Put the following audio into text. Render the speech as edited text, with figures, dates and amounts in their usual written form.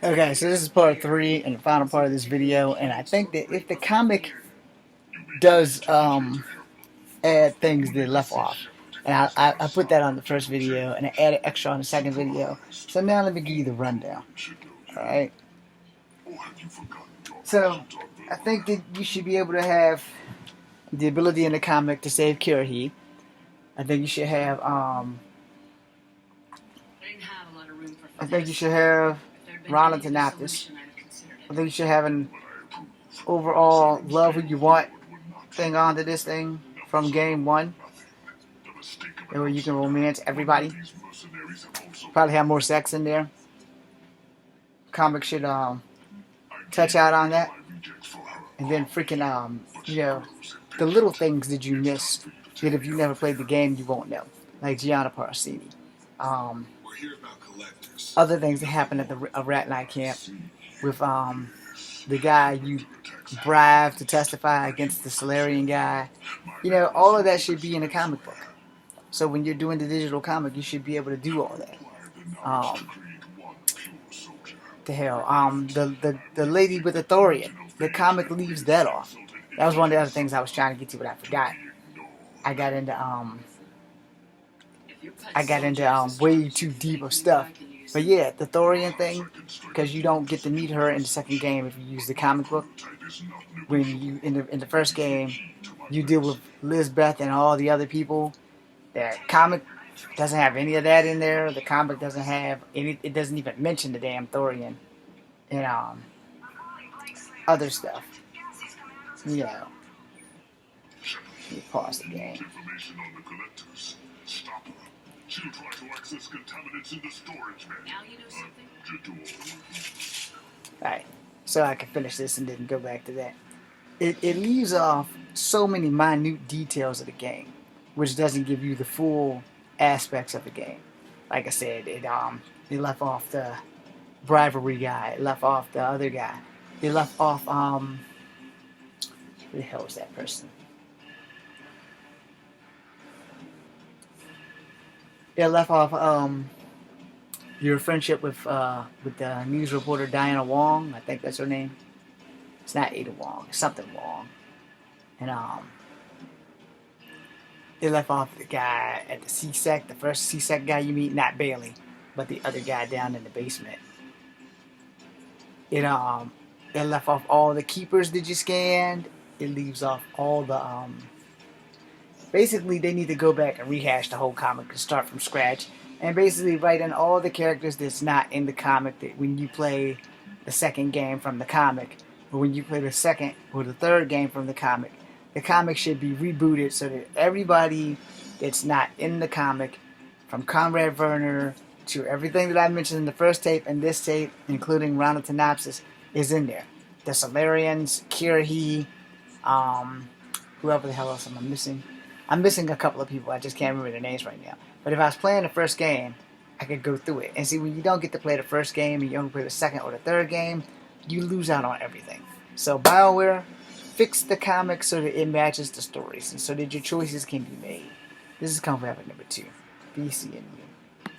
Okay, so this is part 3 and the final part of this video, and I think that if the comic does add things they left off, and I put that on the first video, and I added extra on the second video, so now let me give you the rundown. Alright? So, I think that you should be able to have the ability in the comic to save Kirahi. I think you should have, I think you should have Ronald Tanaptis. I think you should have an overall love who you want thing onto this thing from game 1. Where you can romance everybody. Probably have more sex in there. Comic should touch out on that. And then freaking you know, the little things that you miss that if you never played the game you won't know. Like Gianna Paracini. Other things that happen at the Rat Night camp with the guy you bribed to testify against the Solarian guy. You know, all of that should be in a comic book. So when you're doing the digital comic, you should be able to do all that. The lady with the Thorian, the comic leaves that off. That was one of the other things I was trying to get to, but I forgot. I got into way too deep of stuff. But yeah, the Thorian thing, because you don't get to meet her in the second game if you use the comic book. When you in the first game, you deal with Lizbeth and all the other people. The comic doesn't have any of that in there. The comic doesn't have any. It doesn't even mention the damn Thorian and other stuff. You know. Let me pause the game. Alright, so I can finish this and then go back to that. It leaves off so many minute details of the game, which doesn't give you the full aspects of the game. Like I said, it left off the bribery guy, it left off the other guy, it left off who the hell was that person? It left off your friendship with the news reporter Diana Wong. I think that's her name. It's not Ada Wong. It's something Wong. And it left off the guy at the C-Sec, the first C-Sec guy you meet, not Bailey, but the other guy down in the basement. It left off all the keepers that you scanned. It leaves off all the basically, they need to go back and rehash the whole comic and start from scratch. And basically write in all the characters that's not in the comic that when you play the second game from the comic, or when you play the second or the third game from the comic should be rebooted so that everybody that's not in the comic, from Conrad Werner to everything that I mentioned in the first tape and this tape, including Ronald Tanapsis, is in there. The Solarians, Kirahi, whoever the hell else am I missing? I'm missing a couple of people. I just can't remember their names right now. But if I was playing the first game, I could go through it. And see, when you don't get to play the first game and you only play the second or the third game, you lose out on everything. So Bioware, fix the comics so that it matches the stories and so that your choices can be made. This is Kung Fu Epic number 2. BC and